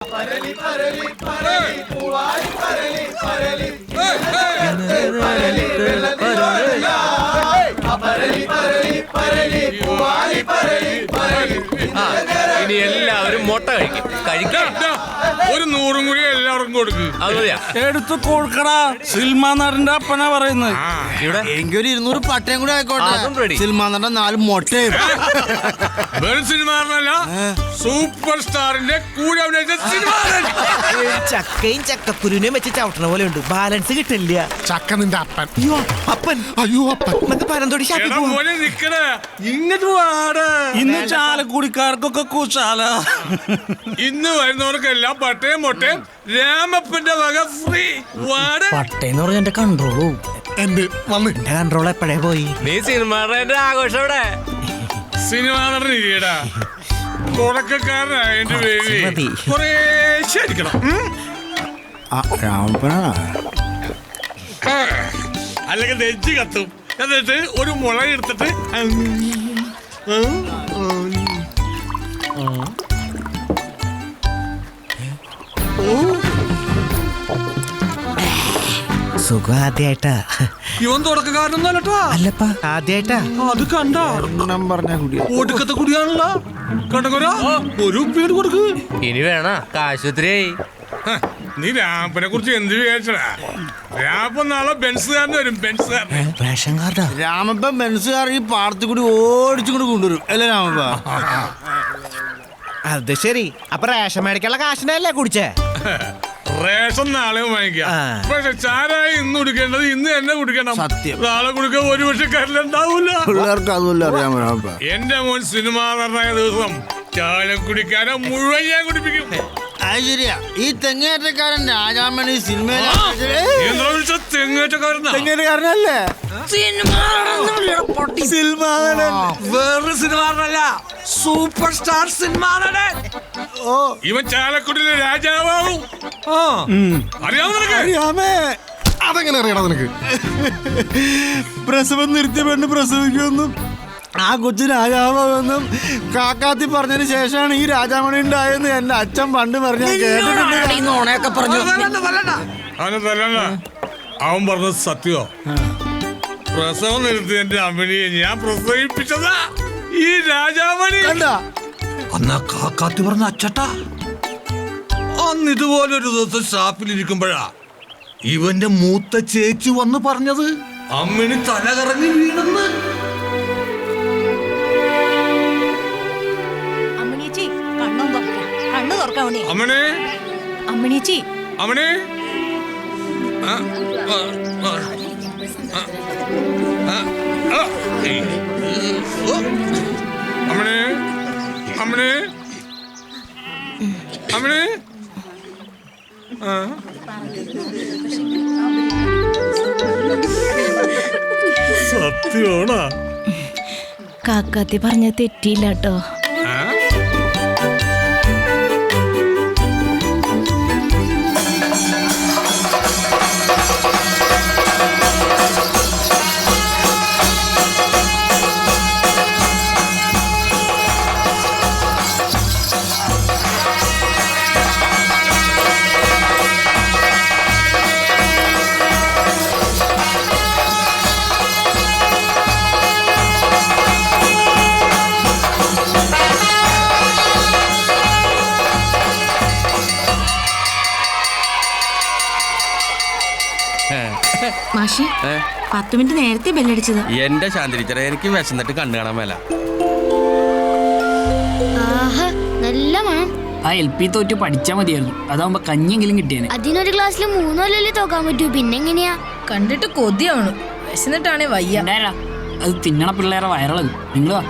ഇനി എല്ലാവരും മുട്ട കഴിക്കാം. ഒരു 100 കൂടി എല്ലാവർക്കും കൊടുക്ക്. എടുത്ത് കൊടുക്കടാ. സിൽമാ നടന്റെ അപ്പനാ പറയുന്നത്. ഇവിടെ എങ്കിൽ 200 പട്ടയം കൂടി ആയിക്കോട്ടെ. സിൽമാ നടന്റെ 4 മുട്ടയും. സിനിമ സൂപ്പർ സ്റ്റാറിന്റെ കൂടെ അഭിനയിച്ച സിനിമ. ചക്കയും ചക്കക്കുരുവിനെയും വെച്ച് ചവിട്ടണ പോലെ ഉണ്ട്. ബാലൻസ് കിട്ടില്ല. ചക്ക നിന്റെ അപ്പൻ. അയ്യോ അപ്പൻ. അയ്യോ അപ്പൻ. നമുക്ക് പനന്തോടി നിക്കണേ ഇങ്ങോട്ട് വാടാ. ഇന്ന് ചാലക്കുടിക്കാർക്കൊക്കെ കുശാല. ഇന്ന് വരുന്നവർക്കെല്ലാം പട്ടയം മുട്ടയും രാമപ്പന്റെ വക ഫ്രീ. പട്ടേന്ന് പറഞ്ഞ എന്റെ കൺട്രോളും എന്റെ വന്ന് എന്റെ കൺട്രോൾ എപ്പോഴേ പോയി. നീ സിനിമയുടെ ആഘോഷം ഇവിടെ. സിനിമ നടന്നിരിക്കടാ. തുടക്കക്കാരനായ എന്റെ ബേബി കുറേ ശരിക്കണം. അല്ലെങ്കിൽ നെഞ്ചി കത്തും. എന്നിട്ട് ഒരു മുള എടുത്തിട്ട് സുഖം ആദ്യായിട്ടാ. ഇവൻ തുടക്കക്കാരനൊന്നല്ലട്ടാ. അല്ലപ്പാ ആദ്യായിട്ടാ. അത് കണ്ട പറഞ്ഞ കുടിയ ഒടുക്കത്തെ കുടിയാണല്ലോ. കണ്ടോരാ ഒരു ഉപ്പിട്ട് കൊടുക്ക്. ഇനി വേണ ആശുപത്രിയായി. നീ രാപ്പനെ കുറിച്ച് എന്ത് വിചാരിച്ചടാ? രാപ്പൻ നാളെ ബെൻസുകാരന് വരും. ബെൻസുകാരൻ റേഷൻ കാർഡാ. രാമപ്പൻ ബെൻസുകാർ ഈ പാടത്തിൽ കൂടി ഓടിച്ചു കൂടി കൊണ്ടുവരും അല്ലേ രാമപ്പ? അത് ശരി. അപ്പൊ റേഷൻ മേടിക്കാനുള്ള കാശിനല്ലേ കുടിച്ചേ? റേഷൻ നാളെ വാങ്ങിക്കാം. പക്ഷെ ചാരായി ഇന്ന് കുടിക്കേണ്ടത് ഇന്ന് തന്നെ കുടിക്കണം. സത്യം. നാളെ കുടിക്കാൻ ഒരു പക്ഷെ കരലുണ്ടാവൂല. പിള്ളേർക്ക് അതുമല്ല അറിയാമോ രാമപ്പ? എന്റെ മോൻ സിനിമ നടനായ ദിവസം ചാലം കുടിക്കാനെ മുഴുവൻ ഞാൻ കുടിപ്പിക്കും. അത് ശരിയാ. ഈ തെങ്ങേറ്റക്കാരൻ രാജാമണി സിനിമയിലെ തെങ്ങേറ്റക്കാരനല്ലേ? വേറൊരു സിനിമ സൂപ്പർ സ്റ്റാർ സിനിമ. ഇവൻ ചാലക്കുടിയിലെ രാജാവും. അറിയാമേ. അതെങ്ങനെ അറിയണം നിനക്ക്? പ്രസവം നിർത്തിയ പെണ്ണ് പ്രസവിക്കുമെന്നും ആ കൊച്ചു രാജാവെന്നും കാക്കാത്തി പറഞ്ഞതിന് ശേഷമാണ് ഈ രാജാമണി ഉണ്ടായെന്ന് എന്റെ അച്ഛൻ പണ്ട് പറഞ്ഞ കേട്ടിട്ടുണ്ട്. അവൻ പറഞ്ഞത് സത്യോ? പ്രസവം നിർത്തി എന്റെ അമ്മണിയെ ഞാൻ പ്രസവിപ്പിച്ചതാ ഈ രാജാമണി. അന്നാ കാക്കാത്തി പറഞ്ഞ അച്ചട്ടാ. അന്ന് ഇതുപോലൊരു ദിവസം ഷാപ്പിലിരിക്കുമ്പോഴാ ഇവന്റെ മൂത്ത ചേച്ചി വന്ന് പറഞ്ഞത് അമ്മിണി തല കറങ്ങി വീണെന്ന്. അമ്മണി അമ്മിണിച്ചി അമ്മണി അമ്മണി അമ്മണി അമ്മണി സത്യമാണോ? കാക്കാത്തി പറഞ്ഞ തെറ്റിയില്ല കേട്ടോ. മാഷി 10 മിനിറ്റ് നേരത്തെ ബെല്ലടിച്ചത്. എന്റെ ശാന്തിരിച്ചറ എനിക്ക് വിശന്നിട്ട് കണ്ടു കാണാൻ മേല. നല്ല മണം. ആ LP തോറ്റ് പഠിച്ചാ മതിയായിരുന്നു. അതാവുമ്പോ കഞ്ഞെങ്കിലും കിട്ടിയേനെ. അതിനൊരു ക്ലാസ്സിൽ 3 കൊല്ലല്ലേ തോക്കാൻ പറ്റൂ. പിന്നെങ്ങനെയാ? കണ്ടിട്ട് കൊതിയാണ്. വിശന്നിട്ടാണേ വയ്യ. അത് തിന്നണ പിള്ളേരെ വയറളത്. നിങ്ങൾ വാ.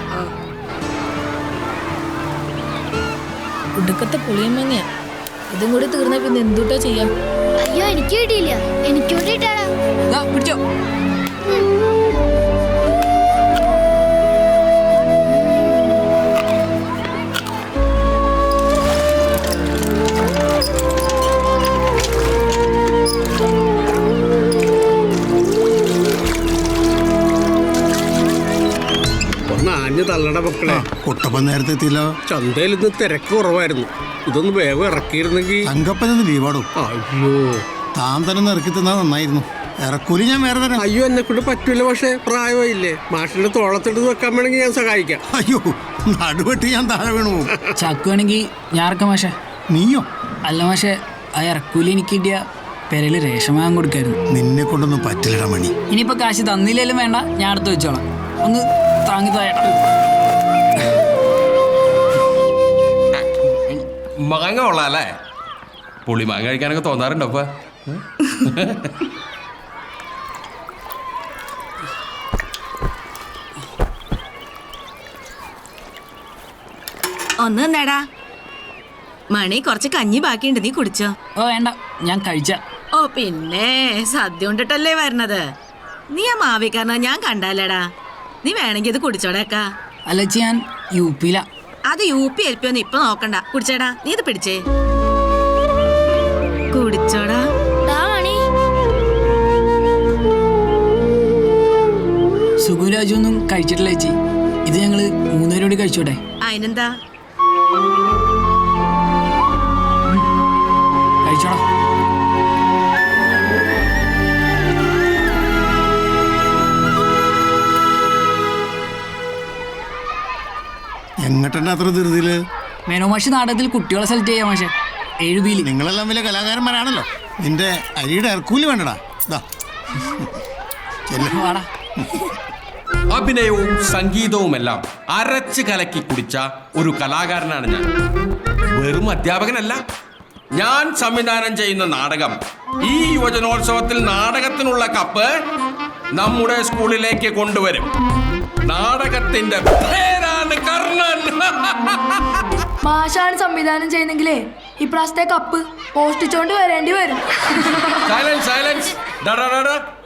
ഉടുക്കത്തെ പുളിയമ്മങ്ങ. ഇതും കൂടി തീർന്ന പിന്നെ എന്തുട്ടാ ചെയ്യാം? അയ്യോ എനിക്ക് കിട്ടിയില്ല. എനിക്ക് കിട്ടാടാ. പിടിച്ചോ. ഒന്ന് ആഞ്ഞു തള്ളട വേണ്ട മക്കളെ. കുട്ടപ്പൻ നേരത്തെ എത്തിയല്ലോ. ചന്തയിൽ ഇന്ന് തിരക്ക് കുറവായിരുന്നു. ഇതൊന്ന് വേഗം ഇറക്കിയിരുന്നെങ്കിൽ. തങ്കപ്പനൊന്ന് ലീവാടും. അയ്യോ, താൻ തന്നെ ഇറക്കി തന്നാ നന്നായിരുന്നു. ഇറക്കൂലി ഞാൻ വേറെ തരാം. അയ്യോ എന്നെ കൊണ്ട് പറ്റൂല. പക്ഷേ പ്രായമായില്ലേ. മാഷിന്റെ തോളത്തിട്ട് വെക്കാൻ വേണമെങ്കിൽ ഞാൻ സഹായിക്കാം. അയ്യോ, നടുവെട്ടി ഞാൻ താഴെ വീണു പോകും. ചക്കുവാണെങ്കിൽ ഞാൻ ഇറക്കാം മാഷെ. നീയോ? അല്ല മാഷെ, ആ ഇറക്കൂലി എനിക്ക് കിട്ടിയ പെരയിൽ റേഷൻ വാങ്ങാൻ കൊടുക്കായിരുന്നു. നിന്നെ കൊണ്ടൊന്നും പറ്റില്ലടാ മണി. ഇനിയിപ്പോ കാശ് തന്നില്ലേലും വേണ്ട, ഞാൻ അടുത്ത് വെച്ചോളാം. ഒന്ന് താങ്ങി താഴെ. മാങ്ങ കൊള്ളാം അല്ലേ? പുളി മാങ്ങ കഴിക്കാനൊക്കെ തോന്നാറുണ്ടോ അപ്പൊ? ഒന്ന് നേടാ മണി, കുറച്ച് കഞ്ഞി ബാക്കിയുണ്ട്, നീ കുടിച്ചോ. ഓ വേണ്ട, ഞാൻ കഴിച്ച. ഓ പിന്നെ സദ്യ കൊണ്ടിട്ടല്ലേ വരണത്. നീ ആ മാവിക്കാരന ഞാൻ കണ്ടാലേടാ. നീ വേണമെങ്കിൽ ഇത് കുടിച്ചോടേക്കാ. അല്ലച്ചി, ഞാൻ UP ലാ. അത് UP എൽപ്പിയൊന്നും ഇപ്പൊ നോക്കണ്ട. കുടിച്ചേടാ, നീ ഇത് പിടിച്ചേ. കുടിച്ചോടാ. മണി. സുഖുരാജു ഒന്നും കഴിച്ചിട്ടില്ല ചേച്ചി. ഇത് ഞങ്ങള് 3 പേരോട് കഴിച്ചോട്ടെ? അതിനെന്താ, കഴിച്ചോടാ. എങ്ങോട്ടെ അത്ര ധൃതിയില്? മേനോമാഷി നാടകത്തിൽ കുട്ടികളെ സെലക്ട് ചെയ്യാം മാഷെ. 7 B. നിങ്ങളെല്ലാം വലിയ കലാകാരന്മാരാണല്ലോ. നിന്റെ അരിയുടെ ഇറക്കൂലി വേണ്ടടാ. വാടാ. അഭിനയവും സംഗീതവുമെല്ലാം അരച്ച് കലക്കി കുടിച്ച ഒരു കലാകാരനാണ് ഞാൻ. വെറും അധ്യാപകനല്ല. ഞാൻ സംവിധാനം ചെയ്യുന്ന നാടകം ഈ യുവജനോത്സവത്തിൽ നാടകത്തിനുള്ള കപ്പ് നമ്മുടെ സ്കൂളിലേക്ക് കൊണ്ടുവരും. നാടകത്തിന്റെ പേരാണ് കർണൻ. മാഷാണ് സംവിധാനം ചെയ്യുന്നെങ്കിലേ ഇപ്രാവശ്യത്തെ കപ്പ് പോസ്റ്റിച്ചോണ്ട് വരേണ്ടി വരും. Silence, silence.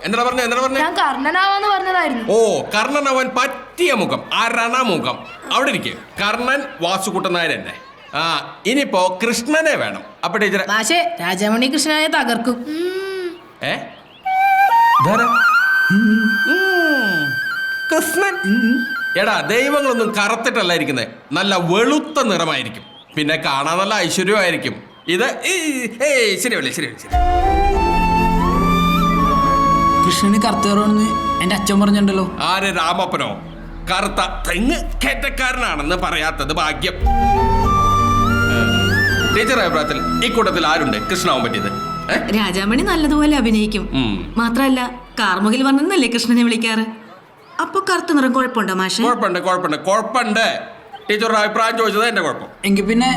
എന്താ പറഞ്ഞ? ഞാൻ കർണനാവാന്ന് പറഞ്ഞതായിരുന്നു. ഓ, കർണൻ അവൻ പറ്റിയ മുഖം, അരണമുഖം. അവിടെ ഇരിക്കും. കർണൻ വാസുകുട്ടൻ നായർ തന്നെ. ആ, ഇനിയിപ്പോ കൃഷ്ണനെ വേണം. അപ്പൊ ടീച്ചറെ മാഷേ, രാജാമണി കൃഷ്ണനെ തകർക്കും. കൃഷ്ണൻ. എടാ, ദൈവങ്ങളൊന്നും കറുത്തിട്ടല്ല ഇരിക്കുന്നത്, നല്ല വെളുത്ത നിറമായിരിക്കും. പിന്നെ കാണാൻ നല്ല ഐശ്വര്യമായിരിക്കും. ഇത് ശരിയല്ലേ? ശരി. കൃഷ്ണന് കറുത്തേറോന്ന് എന്റെ അച്ഛൻ പറഞ്ഞിട്ടുണ്ടല്ലോ. ആര്? രാമപ്പനോ? കറുത്ത തെങ്ങ് കയറ്റക്കാരനാണെന്ന് പറയാത്തത് ഭാഗ്യം. ടീച്ചർ അഭിപ്രായത്തിൽ ഈ കൂട്ടത്തിൽ ആരുണ്ട് കൃഷ്ണാവാൻ പറ്റിയത്? രാജാമണി നല്ലതുപോലെ അഭിനയിക്കും. മാത്രല്ല കാർമുകിൽ വന്നല്ലേ കൃഷ്ണനെ വിളിക്കാറ്. അപ്പൊ കറുത്ത നിറം കുഴപ്പമുണ്ടോ മാഷെ? കുഴപ്പമുണ്ട്. ടീച്ചറുടെ അഭിപ്രായം ചോദിച്ചത് എന്റെ കുഴപ്പം. എങ്കിൽ പിന്നെ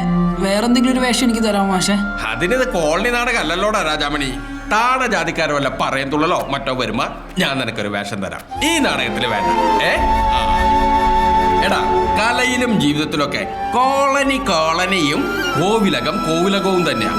വേറെന്തെങ്കിലും ഒരു വേഷം എനിക്ക് തരാമോ മാഷെ? അതിനിത് കോളനി നാടകം അല്ലല്ലോടാ രാജാമണി. താഴ ജാതിക്കാരോ വല്ല പറയത്തുള്ളല്ലോ മറ്റോ വരുമ്പോ ഞാൻ നിനക്കൊരു വേഷം തരാം. ഈ നാടകത്തിൽ വേണ്ട. എടാ, കലയിലും ജീവിതത്തിലൊക്കെ കോളനിയും കോവിലകവും തന്നെയാ.